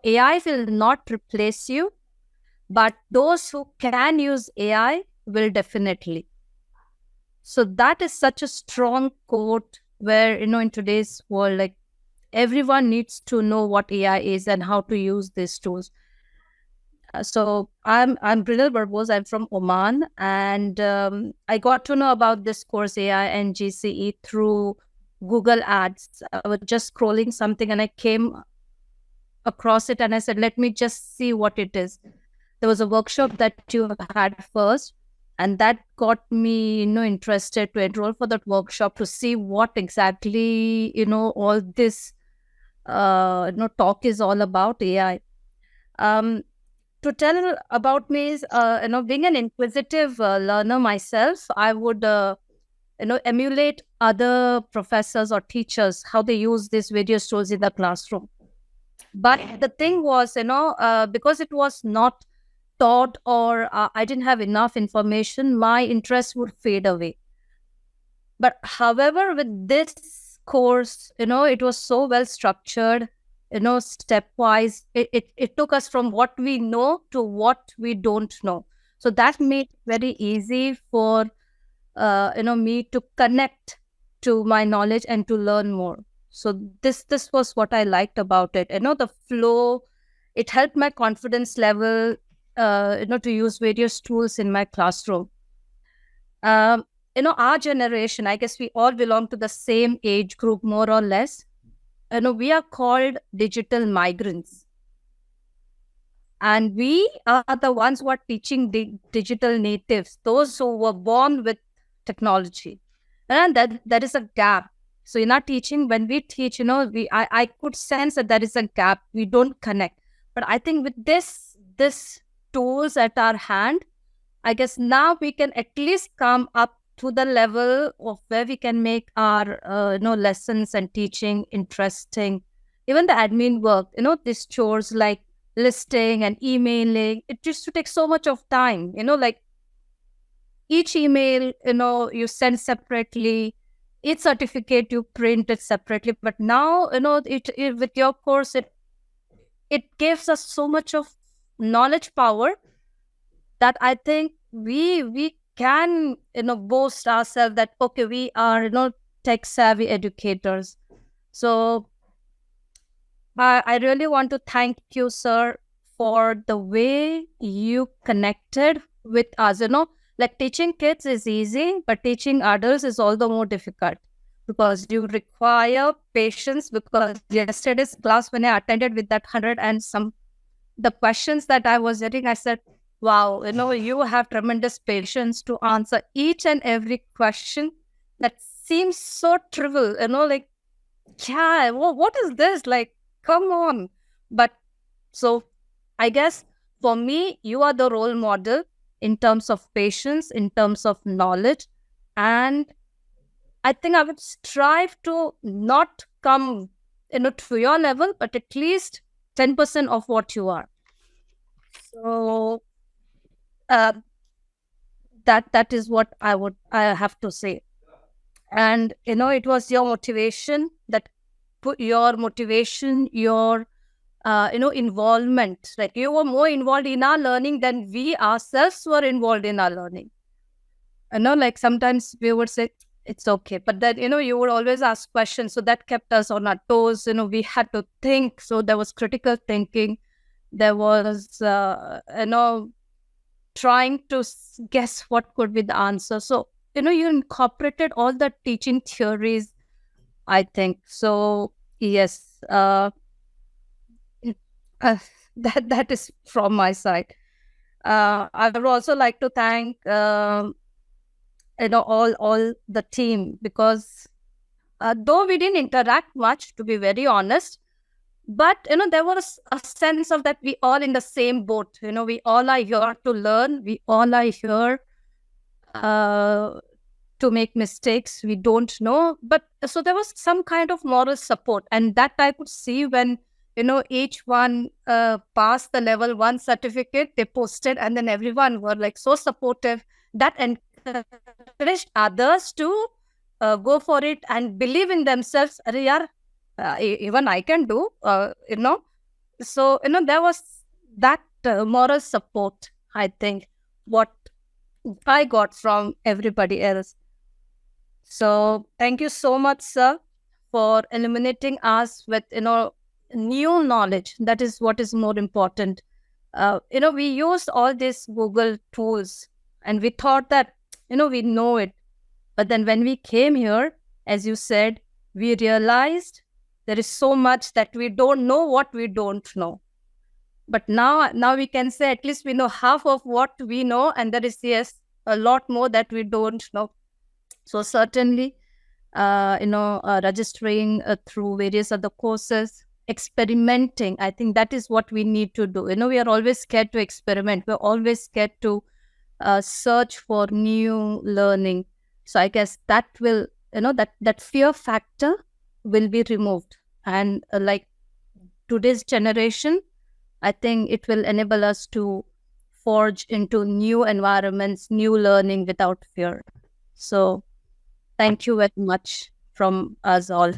AI will not replace you, but those who can use AI will definitely. So that is such a strong quote where, in today's world, like everyone needs to know what AI is and how to use these tools. So I'm Brinal Barbos. I'm from Oman, and I got to know about this course AI and GCE through Google Ads. I was just scrolling something, and I came across it, and I said, "Let me just see what it is." There was a workshop that you had first, and that got me, interested to enroll for that workshop to see what exactly, all this, talk is all about AI. Um, to tell about me is, being an inquisitive learner myself, I would, emulate other professors or teachers, how they use these various tools in the classroom. But the thing was, because it was not taught or I didn't have enough information, my interest would fade away. But however, with this course, it was so well structured, stepwise. It took us from what we know to what we don't know. So that made it very easy for, me to connect to my knowledge and to learn more. So this was what I liked about it. The flow, it helped my confidence level, to use various tools in my classroom. Um, our generation, I guess we all belong to the same age group, more or less. We are called digital migrants. And we are the ones who are teaching digital natives, those who were born with technology. And that is a gap. So in our teaching, when we teach, I could sense that there is a gap. We don't connect. But I think with this tools at our hand, I guess now we can at least come up to the level of where we can make our lessons and teaching interesting. Even the admin work, these chores like listing and emailing, it used to take so much of time. Like each email, you send separately, each certificate you print it separately. But now, it with your course, it gives us so much of knowledge power that I think we can, boast ourselves that, okay, we are, tech savvy educators. So I really want to thank you, sir, for the way you connected with us. Like teaching kids is easy, but teaching adults is all the more difficult because you require patience. Because yesterday's class, when I attended with that 100 and some, the questions that I was getting, I said, wow, you have tremendous patience to answer each and every question that seems so trivial, like, yeah, what is this? Like, come on. But so I guess for me, you are the role model in terms of patience, in terms of knowledge. And I think I would strive to not come, to your level, but at least 10% of what you are. So that is what I have to say. And it was your motivation that put your motivation, your involvement. Like you were more involved in our learning than we ourselves were involved in our learning. Like sometimes we would say it's okay, but then you would always ask questions, so that kept us on our toes. We had to think, so there was critical thinking. There was trying to guess what could be the answer. So you incorporated all the teaching theories, I think. So yes, that is from my side. I would also like to thank all the team, because though we didn't interact much, to be very honest, but there was a sense of that we all in the same boat. We all are here to learn. We all are here to make mistakes. We don't know, but so there was some kind of moral support, and that I could see when each one passed the level 1 certificate. They posted, and then everyone were like so supportive that encouraged others to go for it and believe in themselves. Arey yaar, even I can do, So, there was that moral support, I think, what I got from everybody else. So thank you so much, sir, for illuminating us with, new knowledge. That is what is more important. We used all these Google tools and we thought that, we know it. But then when we came here, as you said, we realized there is so much that we don't know what we don't know. But now we can say at least we know half of what we know, and there is, yes, a lot more that we don't know. So certainly, registering through various other courses, experimenting, I think that is what we need to do. We are always scared to experiment. We're always scared to search for new learning. So I guess that will, that fear factor will be removed. And like today's generation, I think it will enable us to forge into new environments, new learning without fear. So thank you very much from us all.